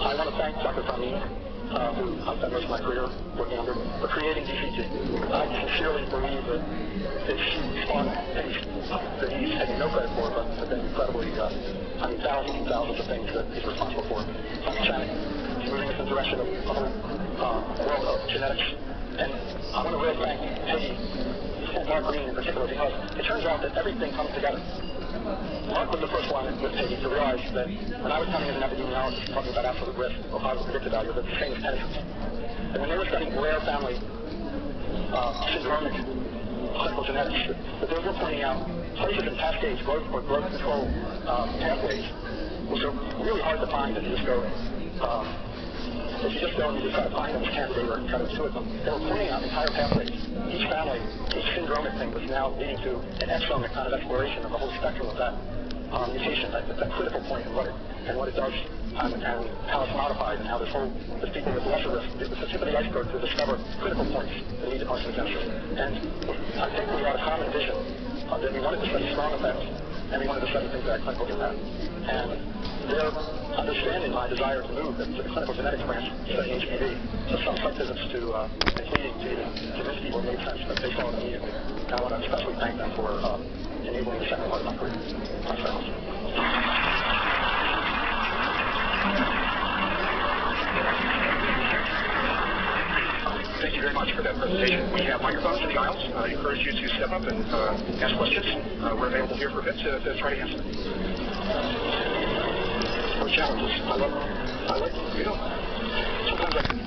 I want to thank Dr. Farmini, who I've spent most of my career working under, for creating DCT. I sincerely believe that it's spawned things that he's taken no credit for, but have been incredibly, thousands and thousands of things that he's responsible for. Channing, moving us in the direction of a whole world of genetics. And I want to really thank Peggy and Mark Green in particular, because it turns out that everything comes together. Mark was the first one with Peggy to realize that when I was coming as an epidemiologist talking about absolute risk or positive predictive value, that the same as penetrance. And when they were studying rare family syndromic clinical genetics, that they were pointing out places in cascades, growth control pathways, which are really hard to find if you just go and you just try to find them as candidate or try to intuit them. They were pointing out entire pathways. Each family, each syndromic thing was now leading to an exomic kind of exploration of the whole spectrum of that mutation, that critical point and what it does, and how it's modified, and how there's people with lesser risk. It's the tip of the iceberg to discover critical points that lead to carcinogenesis. And I think we had a common vision that we wanted to study strong effects, and we wanted to study things that had clinical impact. And they're understanding my desire to move to the clinical genetics branch, studying HPV, so some site visits to leading to convince people it made sense, but they saw it immediately. And I want to especially thank them for enabling the second part of my career. Thanks very much. Thank you very much for that presentation. We have microphones in the aisles. I encourage you to step up and ask questions. We're available here for a bit to try to answer them. Or challenges. I like, you know, sometimes I can.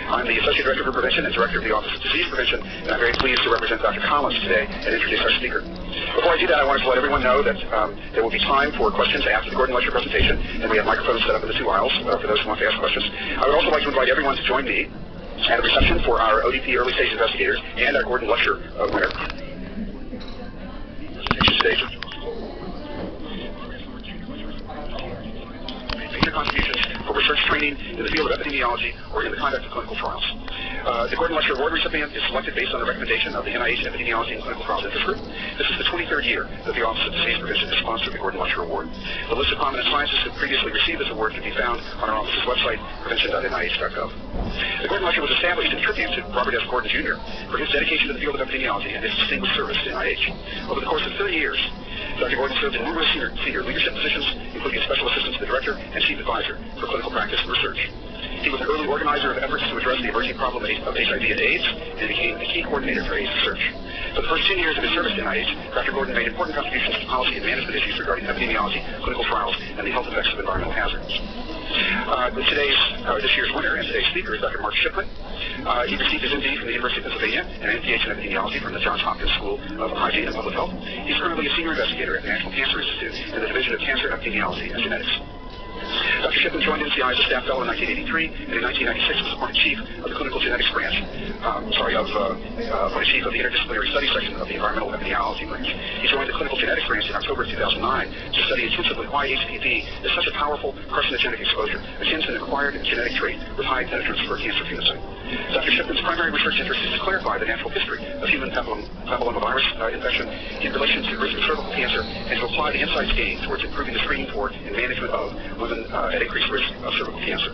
I'm the Associate Director for Prevention and Director of the Office of Disease Prevention, and I'm very pleased to represent Dr. Collins today and introduce our speaker. Before I do that, I wanted to let everyone know that there will be time for questions after the Gordon Lecture presentation, and we have microphones set up in the two aisles for those who want to ask questions. I would also like to invite everyone to join me at a reception for our ODP early stage investigators and our Gordon Lecture winner. Major contributions for research training in the field of epidemiology or in the conduct of clinical trials. The Gordon Lecture Award recipient is selected based on the recommendation of the NIH Epidemiology and Clinical Trials Interest Group. This is the 23rd year that the Office of Disease Prevention has sponsored the Gordon Lecture Award. The list of prominent scientists who previously received this award can be found on our office's website, prevention.nih.gov. The Gordon Lecture was established in tribute to Robert F. Gordon Jr. for his dedication to the field of epidemiology and his distinguished service to NIH. Over the course of 30 years, Dr. Gordon served in numerous senior leadership positions, including as special assistant to the director and chief advisor for clinical practice and research. He was an early organizer of efforts to address the emerging problem of HIV and AIDS, and became the key coordinator for AIDS research. For the first 10 years of his service to NIH, Dr. Gordon made important contributions to policy and management issues regarding epidemiology, clinical trials, and the health effects of environmental hazards. This year's winner and today's speaker is Dr. Mark Shipman. He received his MD from the University of Pennsylvania and MPH in epidemiology from the Johns Hopkins School of Hygiene and Public Health. He's currently a senior investigator at the National Cancer Institute in the Division of Cancer Epidemiology and Genetics. Dr. Shipman joined NCI as a staff fellow in 1983, and in 1996 was appointed chief of the clinical genetics branch, appointed chief of the interdisciplinary study section of the environmental epidemiology branch. He joined the clinical genetics branch in October of 2009 to study intensively why HPV is such a powerful carcinogenic exposure, akin to an acquired genetic trait with high penetrance for cancer phenotype. Dr. Shipman's primary research interest is to clarify the natural history of human papillomavirus infection in relation to the risk of cervical cancer, and to apply the insights gained towards improving the screening for and management of women at increased risk of cervical cancer.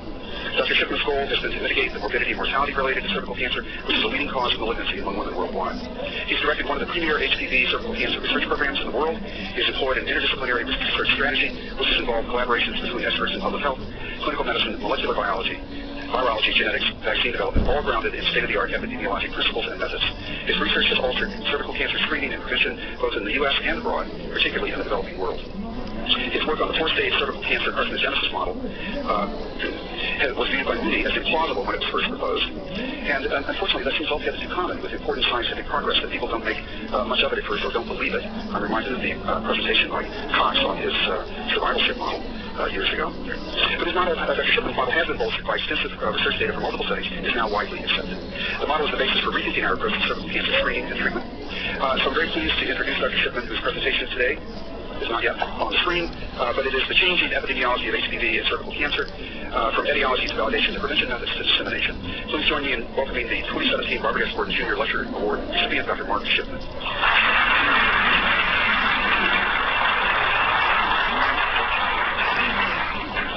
Dr. Shipman's goal has been to mitigate the morbidity and mortality related to cervical cancer, which is a leading cause of malignancy among women worldwide. He's directed one of the premier HPV cervical cancer research programs in the world. He's employed an interdisciplinary research strategy, which has involved collaborations between experts in public health, clinical medicine, molecular biology, virology, genetics, vaccine development, all grounded in state-of-the-art epidemiologic principles and methods. His research has altered cervical cancer screening and prevention both in the U.S. and abroad, particularly in the developing world. His work on the four-stage cervical cancer carcinogenesis model was viewed by many as implausible when it was first proposed. And unfortunately, that seems altogether too common with important scientific progress that people don't make much of it at first or don't believe it. I'm reminded of the presentation by Cox on his survivorship model years ago. But his model, Dr. Shipman's model, has been bolstered by extensive research data from multiple studies and is now widely accepted. The model is the basis for rethinking our approach to cervical cancer screening and treatment. So I'm very pleased to introduce Dr. Shipman, whose presentation today is not yet on the screen, but it is the changing epidemiology of HPV and cervical cancer, from etiology to validation to prevention methods to dissemination. Please join me in welcoming the 2017 Barbara S. Gordon Jr. Lecture Award recipient, Dr. Mark Shipman.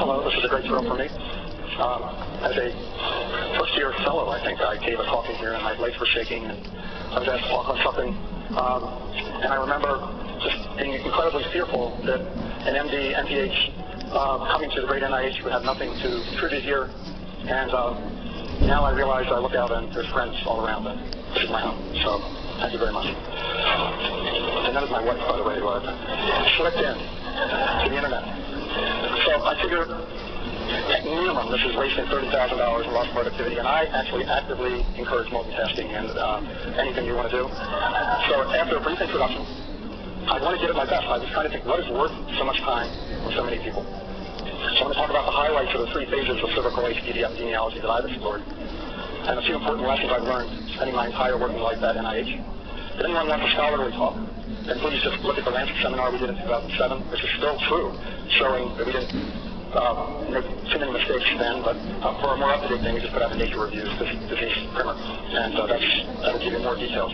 Hello, this is a great thrill for me. As a first-year fellow, I think I gave a talk in here and my legs were shaking and I was asked to talk on something. And I remember just being incredibly fearful that an MD, MPH, coming to the great NIH would have nothing to contribute here. And now I realize I look out and there's friends all around and this is my home. So thank you very much. And that is my wife, by the way, who I slipped in to the internet. So I figure at minimum this is wasting $30,000 in lost productivity, and I actually actively encourage multitasking and anything you want to do. So after a brief introduction, I want to give it my best. I was trying to think what is worth so much time with so many people. So I'm going to talk about the highlights of the three phases of cervical HPV epidemiology that I've explored, and a few important lessons I've learned spending my entire working life at NIH. If anyone wants a scholarly talk, then please just look at the Lancet seminar we did in 2007, which is still true, showing that we didn't make too many mistakes then, but for a more up-to-date thing, we just put out a Nature Reviews disease primer, and that'll give you more details.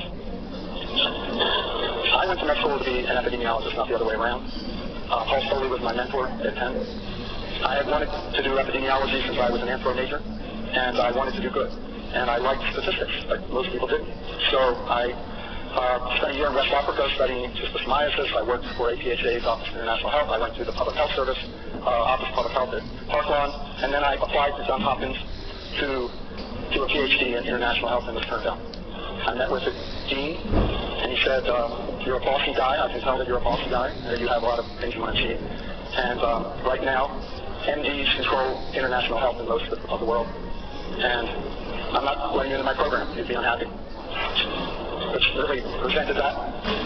I went to med school to be an epidemiologist, not the other way around. Paul Foley was my mentor at Penn. I had wanted to do epidemiology since I was an anthro major, and I wanted to do good. And I liked statistics, like most people did. So I spent a year in West Africa studying schistosomiasis. I worked for APHA's Office of International Health. I went to the Public Health Service, Office of Public Health at Parkland, and then I applied to Johns Hopkins to do a PhD in international health, and was turned down. I met with the dean, and he said, you're a policy guy. I can tell that you're a policy guy. You have a lot of things you want to achieve. And right now, MDs control international health in most of the world. And I'm not letting you into my program. You'd be unhappy. Which really presented that.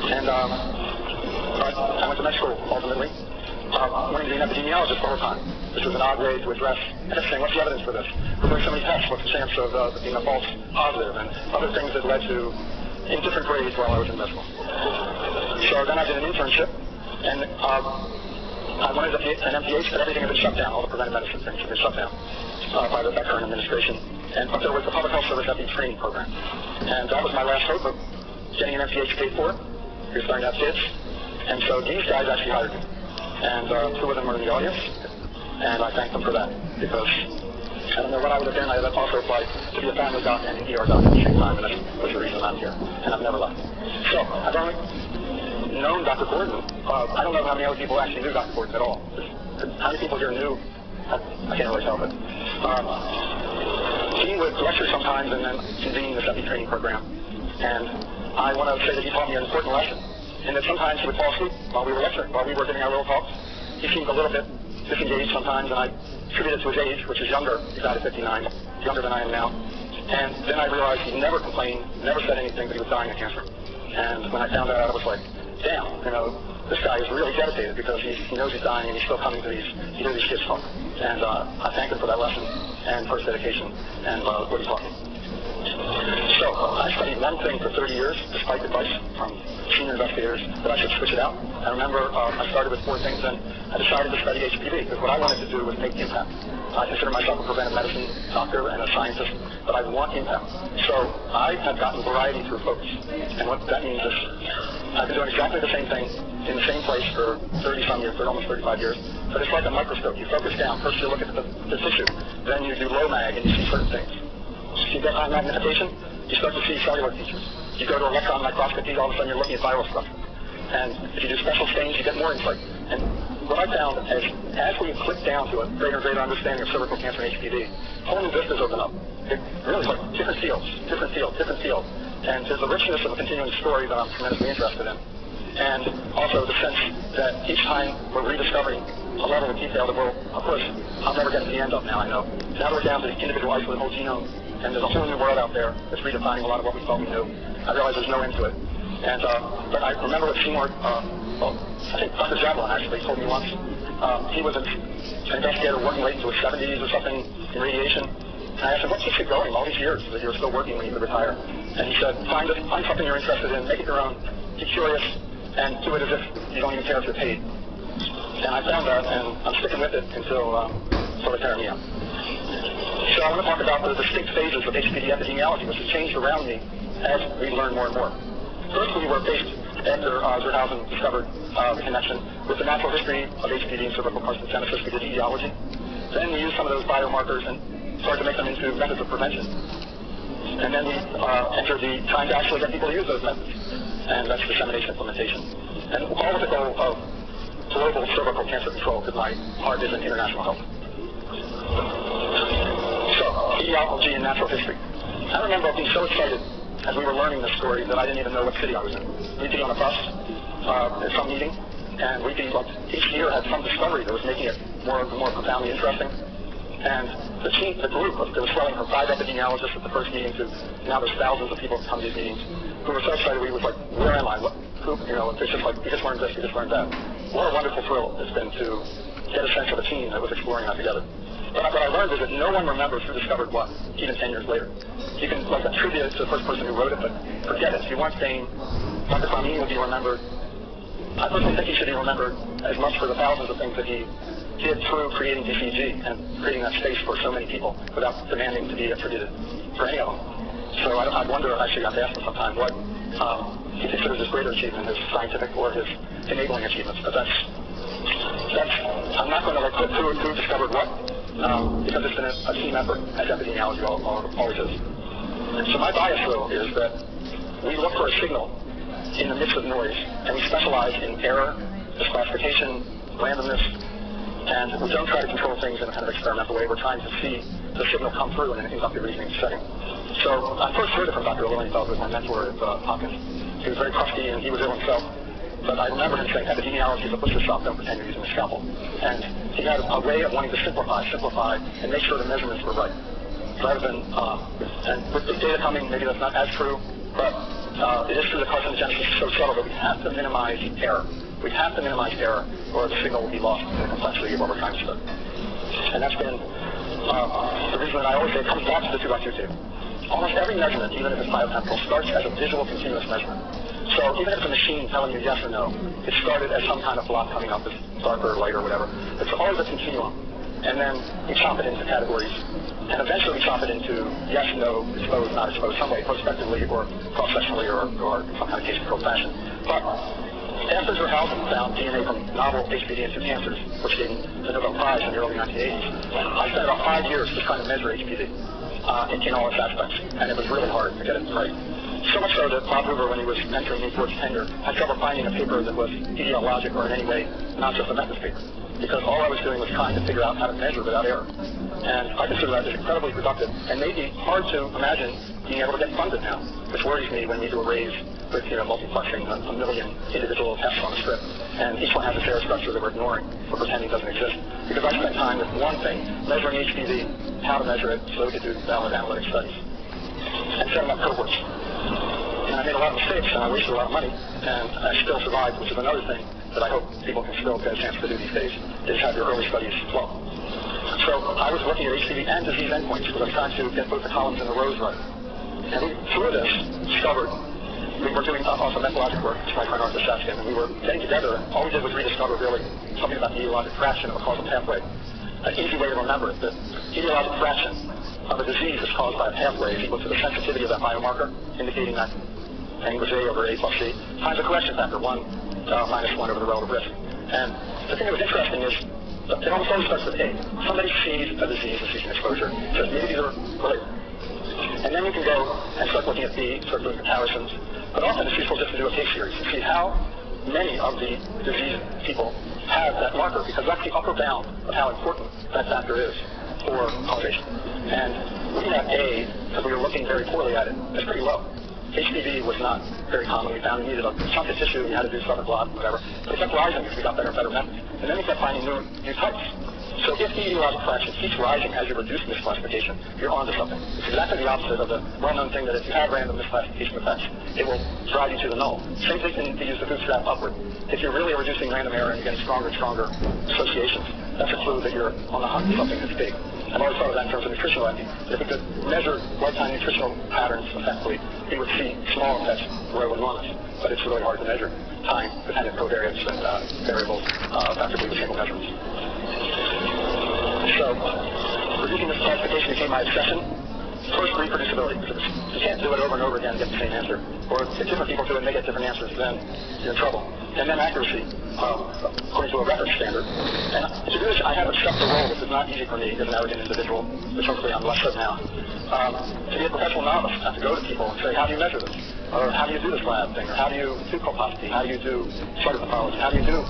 And I went to med school, ultimately. Wanting to be an epidemiologist the whole time. This was an odd way to address testing. What's the evidence for this? We're doing so many tests. What's the chance of being a false positive? And other things that led to in different grades while I was in med school. So then I did an internship, and I wanted to be an MPH, but everything had been shut down. All the preventive medicine things had been shut down by the current administration. But there was the Public Health Service FE training program. And that was my last hope of getting an MPH paid for. We were starting to have kids. And so these guys actually hired me. And two of them are in the audience. And I thank them for that. Because I don't know what I would have been. I had also applied to be a family doc and an ER doc at the same time. And that's the reason I'm here. And I've never left. So I've only known Dr. Gordon. I don't know how many other people actually knew Dr. Gordon at all. How many people here knew? I can't really tell, but he would lecture sometimes and then convene the FE training program. And I want to say that he taught me an important lesson. And that sometimes he would fall asleep while we were lecturing, while we were giving our little talks. He seemed a little bit disengaged sometimes, and I attribute it to his age, which is younger. He died at 59, younger than I am now. And then I realized he never complained, never said anything, but he was dying of cancer. And when I found that out, I was like, damn, this guy is really dedicated because he knows he's dying and he's still coming to these kids talk. And I thank him for that lesson and for his dedication and what he taught me. So I studied one thing for 30 years, despite advice from senior investigators that I should switch it out. I remember I started with 4 things and I decided to study HPV because what I wanted to do was make impact. I consider myself a preventive medicine doctor and a scientist, but I want impact. So I have gotten variety through focus. And what that means is I've been doing exactly the same thing in the same place for 30-some years, for almost 35 years. But it's like a microscope. You focus down. First you look at the tissue. Then you do low mag and you see certain things. If you get high magnification, you start to see cellular features. You go to electron microscopy, all of a sudden you're looking at viral structure. And if you do special stains, you get more insight. And what I found is, as we click down to a greater and greater understanding of cervical cancer and HPV, whole new vistas open up. It really is like different fields. And there's a richness of a continuing story that I'm tremendously interested in. And also the sense that each time we're rediscovering a level of detail that of course, I'll never get to the end of now, I know. Now we're down to the individual isolated whole genome, and there's a whole new world out there that's redefining a lot of what we thought we knew. I realize there's no end to it. And, but I remember what Seymour, I think Dr. Javelin actually told me once. He was an investigator working late into his 70s or something in radiation. And I asked him, what keeps you going all these years that you were still working when you could retire? And he said, find something you're interested in, make it your own, be curious, and do it as if you don't even care if you're paid. And I found that, and I'm sticking with it until solitarian. So I want to talk about the distinct phases of HPV epidemiology, which has changed around me as we learn more and more. First, we were based after Zerhausen discovered the connection with the natural history of HPV and cervical carcinogenesis. We did etiology. Then we used some of those biomarkers and started to make them into methods of prevention. And then we entered the time to actually get people to use those methods. And that's dissemination implementation. And all with the goal of global cervical cancer control, because my heart is in international health. So, etiology and natural history. I remember being so excited as we were learning this story that I didn't even know what city I was in. We'd be on a bus at some meeting, and we'd be like, each year had some discovery that was making it more and more profoundly interesting. And the group, there was swelling from 5 epidemiologists at the first meeting to now there's thousands of people who come to these meetings who were so excited. We was like, where am I? It's just like, we just learned this, we just learned that. What a wonderful thrill it's been to get a sense of a team that was exploring that together. But what I learned is that no one remembers who discovered what, even 10 years later. You can like attribute it to the first person who wrote it, but forget it. If you want fame, Dr. Fahmy will be remembered. I personally think he should be remembered as much for the thousands of things that he did through creating DCG and creating that space for so many people without demanding to be attributed for any of them. So I wonder, actually, I have to ask him sometime what he considers his greater achievement, his scientific or his enabling achievements. But that's I'm not going to like put who discovered what, because it's been a team effort, as epidemiology always is. So my bias, though, is that we look for a signal in the midst of noise, and we specialize in error, misclassification, randomness, and we don't try to control things in a kind of experimental way. We're trying to see the signal come through in an inductive reasoning setting. So I first heard it from Dr. Lilienfeld, who was my mentor at Hopkins. He was very crusty, and he was ill himself. But I remember him saying, epidemiology is a butcher shop, don't pretend you're using a scalpel. And he had a way of wanting to simplify, and make sure the measurements were right. Rather than, and with big data coming, maybe that's not as true, but it is true that carcinogenesis is so subtle that we have to minimize error. We have to minimize error, or the signal will be lost in the complexity of what we're trying to study. And that's been the reason that I always say it comes back to the 2x2 table. Almost every measurement, even if it's biochemical, starts as a visual continuous measurement. So even if it's a machine telling you yes or no, it started as some kind of block coming up as darker or lighter or whatever. It's always a continuum. And then we chop it into categories. And eventually we chop it into yes, no, exposed, not exposed, some way prospectively or cross-sectionally or some kind of case-controlled fashion. But after Zerhausen found DNA from novel HPV-2 cancers, which gave him the Nobel Prize in the early 1980s, I spent about 5 years just trying to measure HPV in all its aspects. And it was really hard to get it right. So much so that Bob Hoover, when he was mentoring me towards tenure, had trouble finding a paper that was etiologic or in any way not just a methods paper. Because all I was doing was trying to figure out how to measure without error. And I consider that as incredibly productive and maybe hard to imagine being able to get funded now, which worries me when we do arrays with multiplexing a million individual tests on a strip. And each one has a share structure that we're ignoring or pretending doesn't exist. Because I spent time with one thing, measuring HPV, how to measure it, so we could do valid analytic studies. And setting up cohorts. And I made a lot of mistakes, and I wasted a lot of money, and I still survived, which is another thing that I hope people can still get a chance to do these days, is have your early studies flow. So I was looking at HPV and disease endpoints because I was trying to get both the columns and the rows right. And we, through this, discovered we were doing also methodologic work, which my friend Arthur Saskin, and we were getting together, and all we did was rediscover really something about the etiologic fraction of a causal pathway. An easy way to remember it, that etiologic fraction of a disease is caused by a pathway is equal to the sensitivity of that biomarker, indicating that N was A over A plus C, times a correction factor, 1 minus 1 over the relative risk. And the thing that was interesting is it almost always starts with A. Somebody sees a disease and sees an exposure, says maybe these are related. And then you can go and start looking at B, start doing comparisons. But often it's useful just to do a case series and see how many of the diseased people have that marker, because that's the upper bound of how important that factor is for causation. And we had A, because we were looking very poorly at it, it's pretty low. HPV was not very commonly found. You needed a chunk of tissue, you had to do stomach blot, whatever. But it kept rising as we got better and better methods. And then we kept finding new types. So if the etiologic fraction keeps rising as you reduce misclassification, you're onto something. It's exactly the opposite of the well-known thing that if you have random misclassification effects, it will drive you to the null. Same thing to use the bootstrap upward. If you're really reducing random error and you're getting stronger and stronger associations, that's a clue that you're on the hunt for something that's big. I've always thought of that in terms of nutritional acting. If we could measure lifetime nutritional patterns effectively, we would see small effects grow enormous. But it's really hard to measure time-dependent covariates and variables effectively with single measurements. So, reducing this classification became my obsession. First, reproducibility, because you can't do it over and over again and get the same answer. Or if different people do it and they get different answers, then you're in trouble. And then accuracy, according to a reference standard. And to do this, I have accepted a role. This is not easy for me as an arrogant individual, which hopefully I'm less of now. To be a professional novice, I have to go to people and say, how do you measure this? Or how do you do this lab thing? Or how do you do colposcopy? How do you do cytopathology? How do you do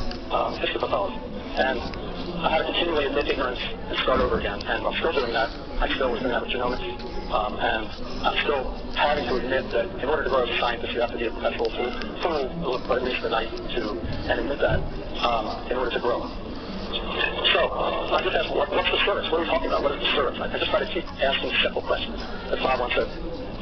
histopathology? And I had to continually admit ignorance and start over again. And I'm still doing that. I still was doing that with genomics. And I'm still having to admit that in order to grow as a scientist, you have to be a professional fool for at least the night and admit that in order to grow. So, I just asked, what's the service? What are we talking about? What is the service? I just try to keep asking simple questions. As Bob once said,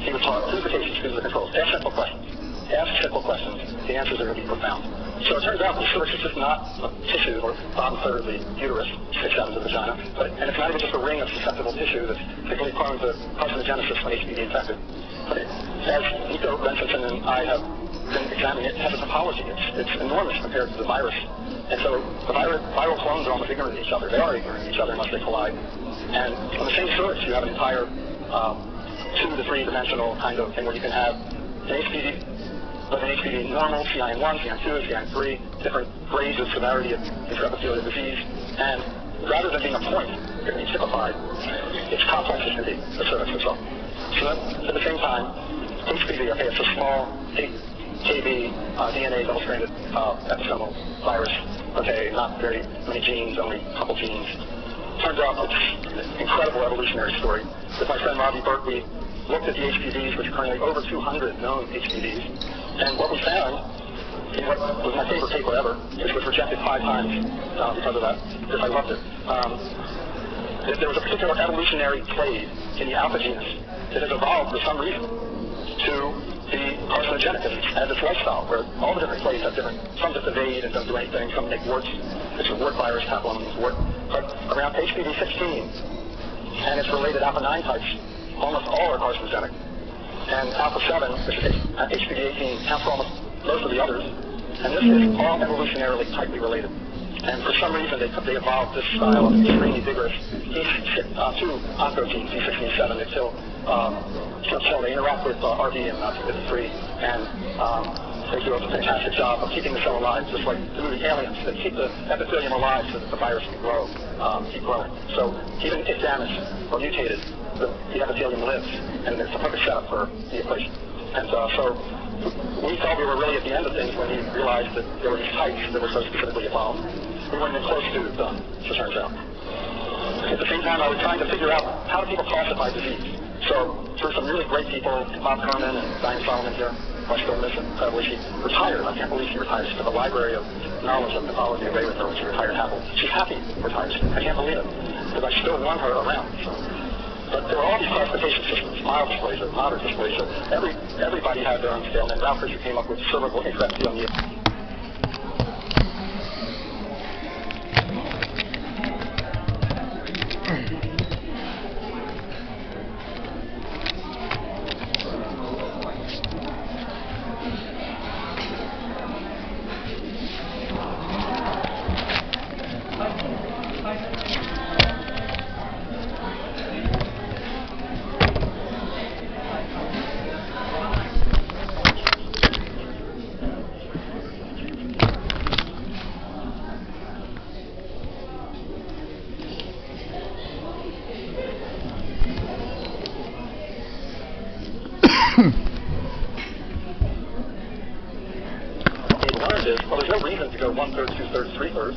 he would talk, who's the cases, who's the controls? Ask simple questions. Ask simple questions. The answers are going to be profound. So it turns out the cervix is just not a tissue or bottom third of the uterus sticks out of the vagina, and it's not even just a ring of susceptible tissue that's particularly prone to carcinogenesis when HPV infected. But as Nico Benson and I have been examining it, has a topology. It's enormous compared to the virus. And so the viral clones are almost ignorant of each other. They are ignorant of each other unless they collide. And on the same cervix, you have an entire 2 to 3 dimensional kind of thing where you can have an HPV, with an HPV normal, CIN1, CIN2, CIN3, different grades of severity of intraepithelial disease. And rather than being a point, it can be typified. It's complex as can be, the cervix itself. So at the same time, HPV, okay, it's a small 8 KB DNA double-stranded episomal virus. Okay, not very many genes, only a couple genes. Turns out it's an incredible evolutionary story. With my friend Robbie Burke, we looked at the HPVs, which are currently over 200 known HPVs. And what we found, in what was my favorite paper ever, which was rejected 5 times because of that, because I loved it, that there was a particular evolutionary clade in the alpha genus that has evolved for some reason to be carcinogenic as its lifestyle, where all the different clades have different, some just evade and don't do anything, some make warts, it's a wart virus, papillomavirus wart, but around HPV 16 and its related alpha 9 types, almost all are carcinogenic. And alpha 7, which is HPV 18, counts for almost most of the others, and this is all evolutionarily tightly related. And for some reason, they evolved this style of extremely vigorous E2 oncogenes, E67, that kill, they interact with RB and p53, and they do a fantastic job of keeping the cell alive, just like the movie Aliens, that keep the epithelium alive so that the virus can grow, keep growing. So even if damaged or mutated, the epithelium lives, and it's a perfect setup for the equation. And so we thought we were really at the end of things when we realized that there were these types that were so specifically evolved. We weren't even close to done, as it turns out. At the same time, I was trying to figure out how do people classify disease. So through some really great people, Bob Kerman and Diane Solomon here, who I still miss incredibly, she retired. I can't believe she retired. She took a library of knowledge of pathology away with her when she retired happily. She's happy retired. I can't believe it, because I still want her around. So. But there are all these classification systems, mild dysplasia, moderate dysplasia. Everybody had their own scale, and Ralph Fisher came up with cervical intraepithelial. 2/3, 3/3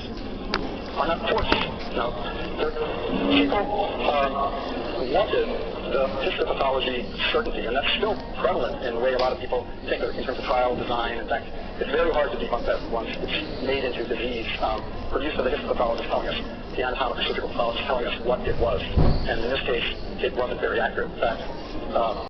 are not fourths. Now, people wanted the histopathology certainty, and that's still prevalent in the way a lot of people think of it in terms of trial design. In fact, it's very hard to debunk that once it's made into disease. Produced by the histopathologist telling us, the anatomical surgical pathologist telling us what it was. And in this case, it wasn't very accurate. In fact,